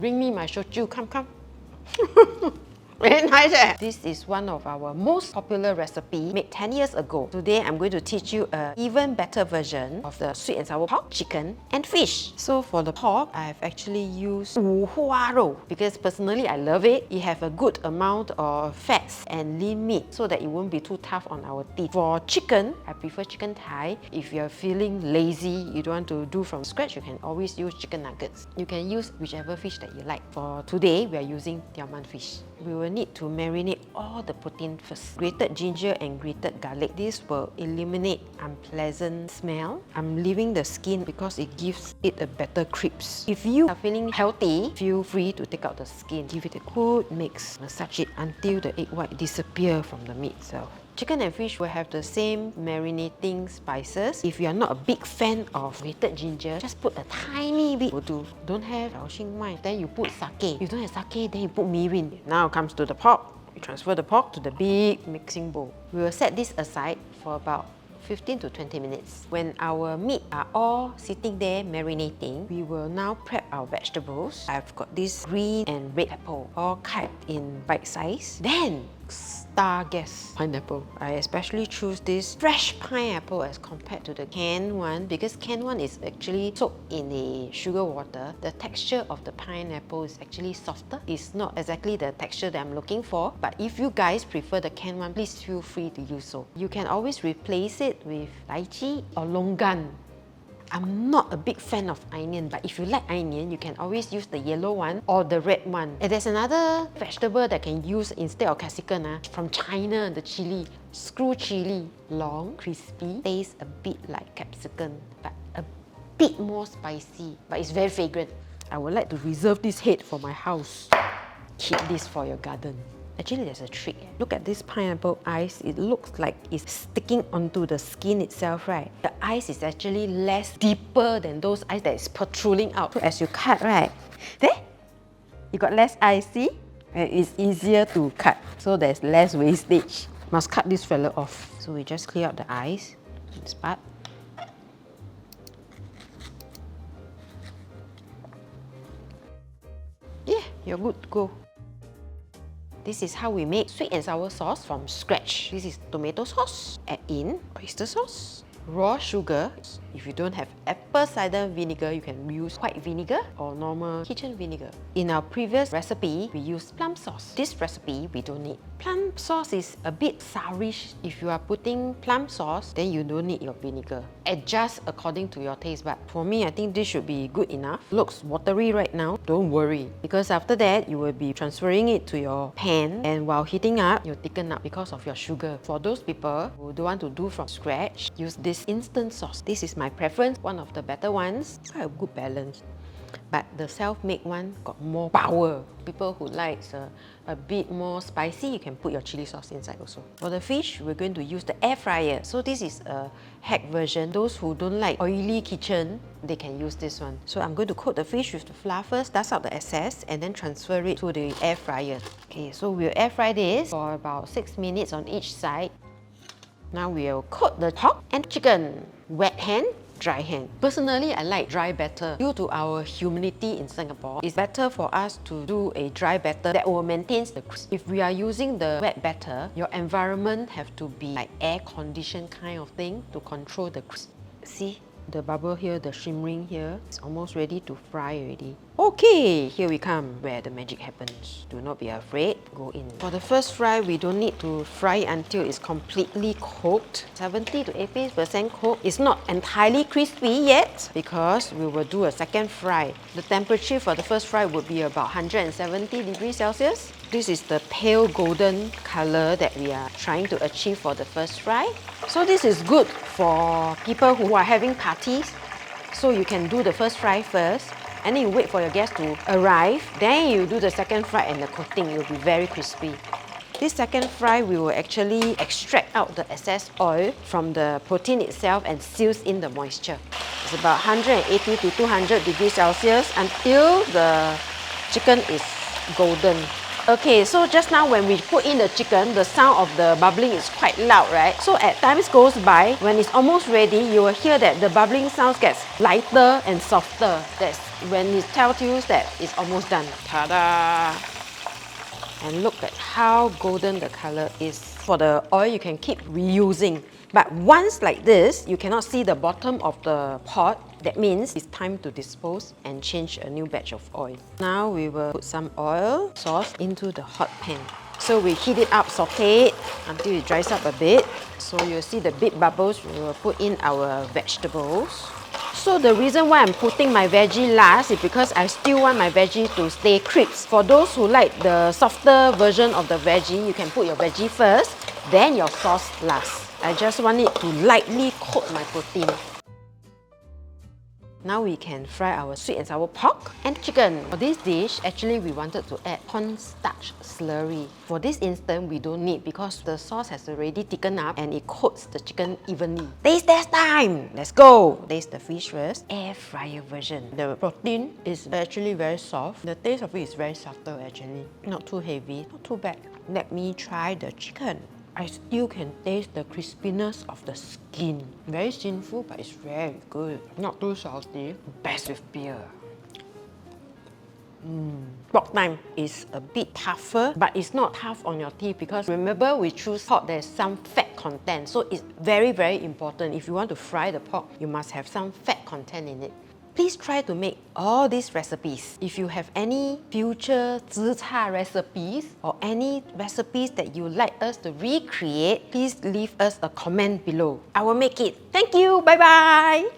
Bring me my shochu, come, come. Very nice, eh? This is one of our most popular recipe made 10 years ago. Today, I'm going to teach you an even better version of the sweet and sour pork, chicken, and fish. So for the pork, I've actually used 五花肉 because personally I love it. It has a good amount of fats and lean meat so that it won't be too tough on our teeth. For chicken, I prefer chicken thigh. If you're feeling lazy, you don't want to do from scratch, you can always use chicken nuggets. You can use whichever fish that you like. For today, we are using Tiaman fish. We will need to marinate all the protein first. Grated ginger and grated garlic. This will eliminate unpleasant smell. I'm leaving the skin because it gives it a better crisp. If you are feeling healthy, feel free to take out the skin. Give it a good mix. Massage it until the egg white disappears from the meat itself. Chicken and fish will have the same marinating spices. If you are not a big fan of grated ginger, just put a tiny bit will do. Don't have then you put sake. If you don't have sake, then you put mirin. Now comes to the pork. We transfer the pork to the big mixing bowl. We will set this aside for about 15 to 20 minutes. When our meat are all sitting there marinating, we will now prep our vegetables. I've got this green and red apple, all cut in bite size. Then Starguest pineapple. I especially choose this fresh pineapple as compared to the canned one because canned one is actually soaked in a sugar water. The texture of the pineapple is actually softer. It's not exactly the texture that I'm looking for, but if you guys prefer the canned one, please feel free to use so. You can always replace it with lychee or longan. I'm not a big fan of onion, but if you like onion, you can always use the yellow one or the red one. And there's another vegetable that can use instead of capsicum from China, the chili. Screw chili. Long, crispy, tastes a bit like capsicum, but a bit more spicy, but it's very fragrant. I would like to reserve this head for my house. Keep this for your garden. Actually, there's a trick. Look at this pineapple ice. It looks like it's sticking onto the skin itself, right? The ice is actually less deeper than those ice that is protruding out. So as you cut, right? There, you got less ice, see? And it's easier to cut. So there's less wastage. Must cut this fella off. So we just clear out the ice, this part. Yeah, you're good to go. This is how we make sweet and sour sauce from scratch. This is tomato sauce. Add in oyster sauce, raw sugar. If you don't have apple cider vinegar, you can use white vinegar or normal kitchen vinegar. In our previous recipe, we used plum sauce. This recipe, we don't need. Plum sauce is a bit sourish. If you are putting plum sauce, then you don't need your vinegar. Adjust according to your taste bud. For me, I think this should be good enough. Looks watery right now. Don't worry, because after that, you will be transferring it to your pan, and while heating up, you'll thicken up because of your sugar. For those people who don't want to do from scratch, use this instant sauce. This is my preference, one of the better ones. Quite a good balance. But the self-made one got more power. People who like a bit more spicy, you can put your chili sauce inside also. For the fish, we're going to use the air fryer. So this is a hack version. Those who don't like oily kitchen, they can use this one. So I'm going to coat the fish with the flour first, dust out the excess, and then transfer it to the air fryer. Okay, so we'll air fry this for about 6 minutes on each side. Now we'll coat the pork and chicken. Wet hand, dry hand. Personally, I like dry batter. Due to our humidity in Singapore, it's better for us to do a dry batter that will maintain the crisp. If we are using the wet batter, your environment have to be like air-conditioned kind of thing to control the crisp. See? The bubble here, the shimmering here, it's almost ready to fry already. Okay, here we come where the magic happens. Do not be afraid, go in. For the first fry, we don't need to fry until it's completely cooked. 70 to 80% cooked. It's not entirely crispy yet because we will do a second fry. The temperature for the first fry would be about 170 degrees Celsius. This is the pale golden color that we are trying to achieve for the first fry. So this is good for people who are having parties. So you can do the first fry first, and then you wait for your guests to arrive. Then you do the second fry and the coating. It will be very crispy. This second fry, we will actually extract out the excess oil from the protein itself and seals in the moisture. It's about 180 to 200 degrees Celsius until the chicken is golden. Okay, so just now when we put in the chicken, the sound of the bubbling is quite loud, right? So as time goes by, when it's almost ready, you will hear that the bubbling sound gets lighter and softer. That's when it tells you that it's almost done. Ta-da! And look at how golden the color is. For the oil, you can keep reusing. But once like this, you cannot see the bottom of the pot. That means it's time to dispose and change a new batch of oil. Now we will put some oil sauce into the hot pan. So we heat it up, saute it until it dries up a bit. So you'll see the big bubbles. We will put in our vegetables. So the reason why I'm putting my veggie last is because I still want my veggie to stay crisp. For those who like the softer version of the veggie, you can put your veggie first, then your sauce last. I just want it to lightly coat my protein. Now we can fry our sweet and sour pork and chicken. For this dish, actually we wanted to add cornstarch slurry. For this instant, we don't need because the sauce has already thickened up and it coats the chicken evenly. Taste test time! Let's go! Taste the fish first. Air fryer version. The protein is actually very soft. The taste of it is very subtle actually. Not too heavy, not too bad. Let me try the chicken. I still can taste the crispiness of the skin. Very sinful, but it's very good. Not too salty. Best with beer. Pork time is a bit tougher, but it's not tough on your teeth because remember we choose pork, there's some fat content. So it's very, very important. If you want to fry the pork, you must have some fat content in it. Please try to make all these recipes. If you have any future zi cha recipes or any recipes that you would like us to recreate, please leave us a comment below. I will make it. Thank you. Bye-bye.